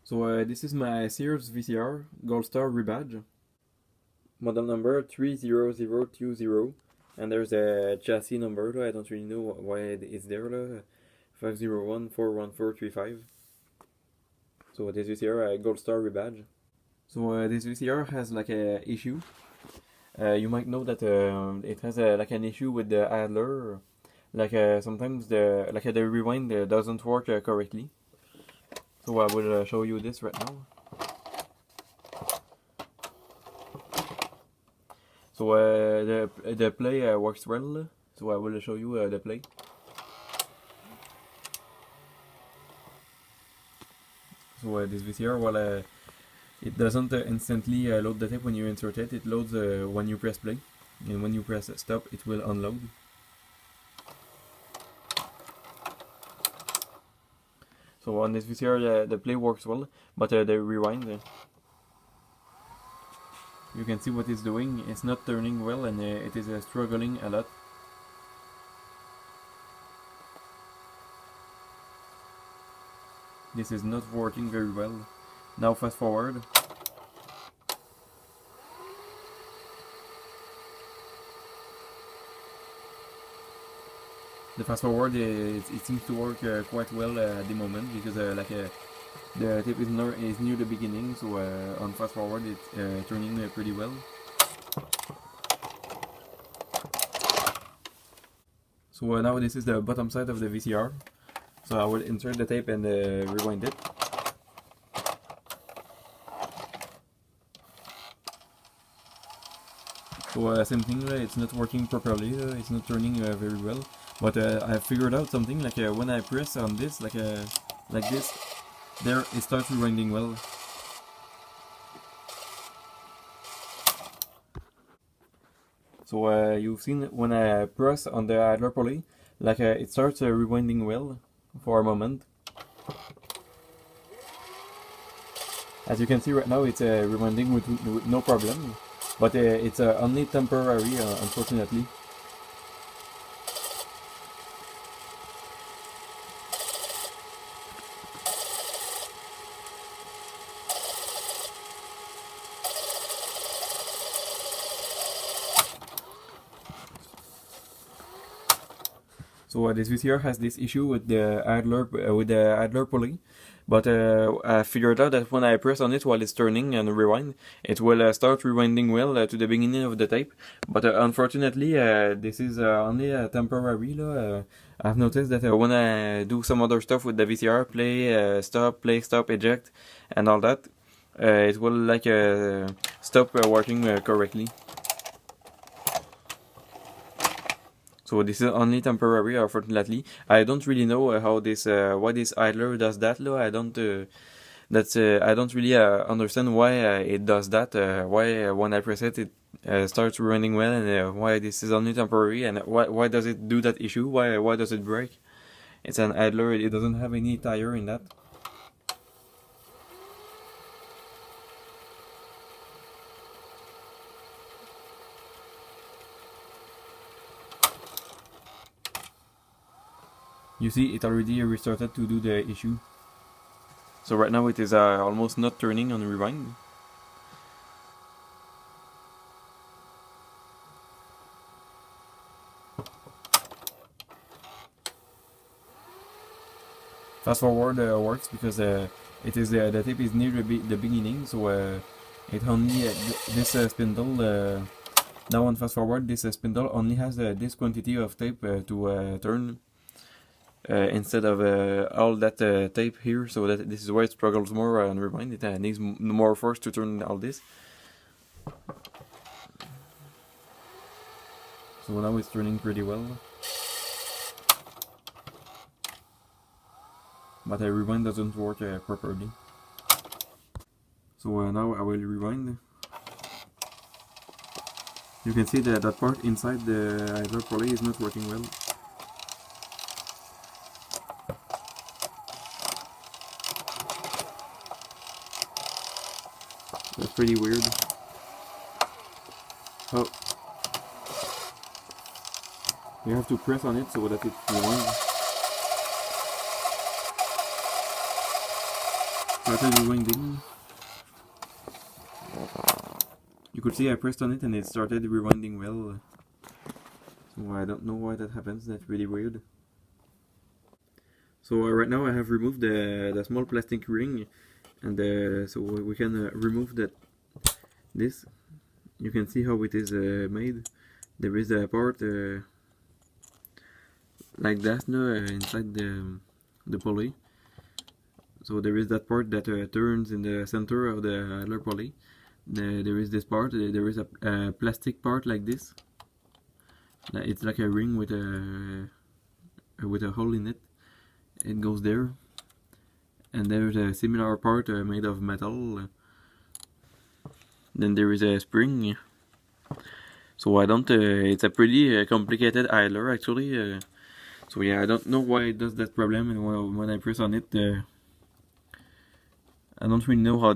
So this is my Sears VCR Gold Star rebadge. Model number 30020, and there's a chassis number. I don't really know why it's there. 501-41435. So this VCR Gold Star rebadge. So this VCR has like a issue. You might know that it has like an issue with the idler. Sometimes the rewind doesn't work correctly. So I will show you this right now. So the play works well. So I will show you the play. So this VCR, it doesn't instantly load the tape when you insert it. It loads when you press play, and when you press stop, it will unload. So on this VCR, the play works well, but the rewind, you can see what it's doing. It's not turning well, and it is struggling a lot. This is not working very well. Now fast forward. The fast forward, it seems to work quite well at the moment, because the tape is near the beginning, so on fast forward it's turning pretty well. So now this is the bottom side of the VCR. So I will insert the tape and rewind it. So same thing, it's not working properly, it's not turning very well. But I figured out something, when I press on this, like this, there it starts rewinding well. So you've seen when I press on the idler pulley, it starts rewinding well for a moment. As you can see right now, it's rewinding with no problem, but it's only temporary, unfortunately. So this VCR has this issue with the idler pulley, but I figured out that when I press on it while it's turning and rewind, it will start rewinding well to the beginning of the tape. But unfortunately, this is only temporary. I've noticed that when I do some other stuff with the VCR, play, stop, eject, and all that, it will stop working correctly. So this is only temporary, unfortunately. I don't really know how this why this idler does that. I don't I don't really understand why it does that. Why when I press it, it starts running well, and why this is only temporary, and why does it do that issue? Why does it break? It's an idler. It doesn't have any tire in that. You see, it already restarted to do the issue. So right now it is almost not turning on rewind. Fast forward works because it is the tape is near the beginning, so it only this spindle. Now on fast forward, this spindle only has this quantity of tape to turn. Instead of all that tape here, so that this is why it struggles more on rewind. It needs more force to turn all this. So now it's turning pretty well, but the rewind doesn't work properly. So now I will rewind. You can see that part inside the idler pulley is not working well. That's pretty weird. Oh. You have to press on it so that it rewinds. started rewinding. You could see I pressed on it and it started rewinding well. So I don't know why that happens, that's really weird. So right now I have removed the small plastic ring, and so we can remove this. You can see how it is made. There is a part like that now inside the pulley. So there is that part that turns in the center of the idler pulley. There is this part. There is a plastic part like this. It's like a ring with a hole in it. It goes there, and there's a similar part made of metal. Then there is a spring. So I don't. It's a pretty complicated idler actually. So yeah, I don't know why it does that problem, and when I press on it, I don't really know how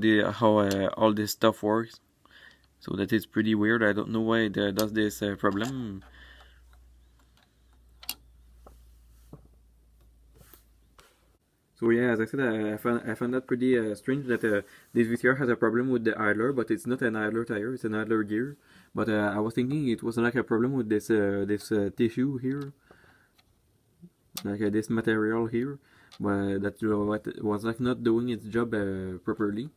all this stuff works. So that is pretty weird. I don't know why it does this problem. So yeah, as I said, I found that pretty strange that this VCR has a problem with the idler, but it's not an idler tire, it's an idler gear. But I was thinking it was like a problem with this tissue here, like this material here, but that was like not doing its job properly.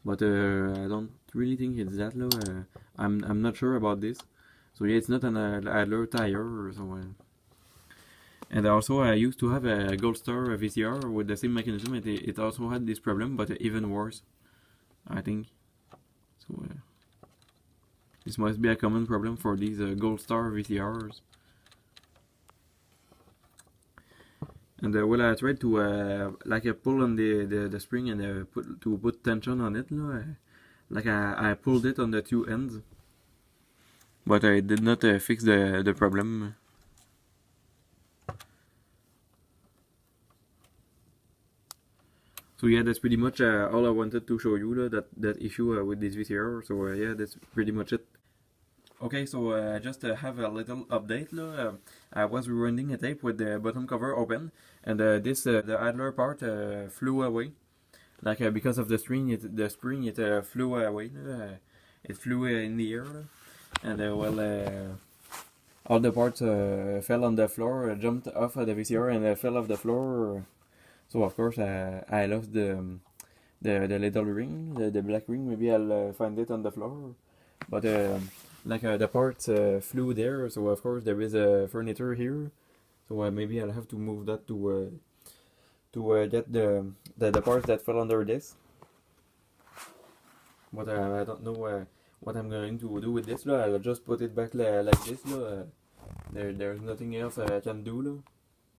But I don't really think it's that low. I'm not sure about this. So yeah, it's not an idler tire, so. And also I used to have a Gold Star VCR with the same mechanism. It also had this problem, but even worse, I think. So this must be a common problem for these Gold Star VCRs. And well, I tried to like pull on the spring and put tension on it. Like I pulled it on the two ends, but I did not fix the problem. So yeah, that's pretty much all I wanted to show you, that issue with this VCR. So yeah, that's pretty much it. Okay, so just have a little update. I was rewinding a tape with the bottom cover open, and the idler part flew away. Like because of the spring, it flew away. It flew in the air, and all the parts fell on the floor, jumped off of the VCR, and fell off the floor. So of course I lost the little ring, the black ring. Maybe I'll find it on the floor, but like the parts flew there. So of course there is a furniture here. So maybe I'll have to move that to get the parts that fell under this. But I don't know what I'm going to do with this. I'll just put it back like this. There's nothing else I can do.